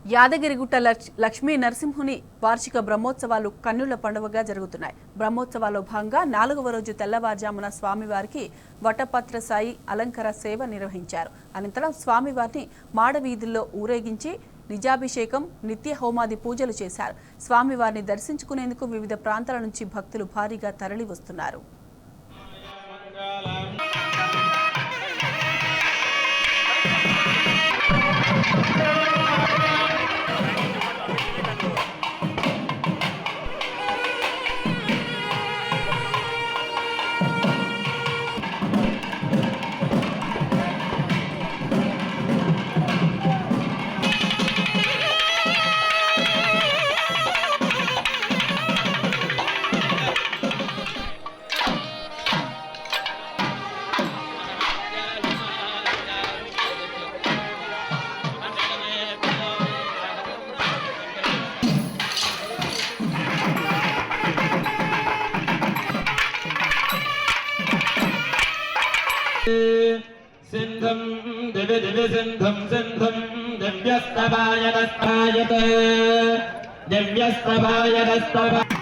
యాదగిరిగుట్ట లక్ష్మీ నరసింహుని వార్షిక బ్రహ్మోత్సవాలు కన్నుల పండువగా జరుగుతున్నాయి. బ్రహ్మోత్సవాల్లో భాగంగా 4వ రోజు తెల్లవారుజామున స్వామివారికి వటపత్ర సాయి అలంకార సేవ నిర్వహించారు. అనంతరం స్వామివారిని మాడవీధుల్లో ఊరేగించి నిజాభిషేకం, నిత్య హోమాది పూజలు చేశారు. స్వామివారిని దర్శించుకునేందుకు వివిధ ప్రాంతాల నుంచి భక్తులు భారీగా తరలి వస్తున్నారు. सिंधम दिव्य दिव्य सिंधम दिव्यस्तवाय दस्तवाय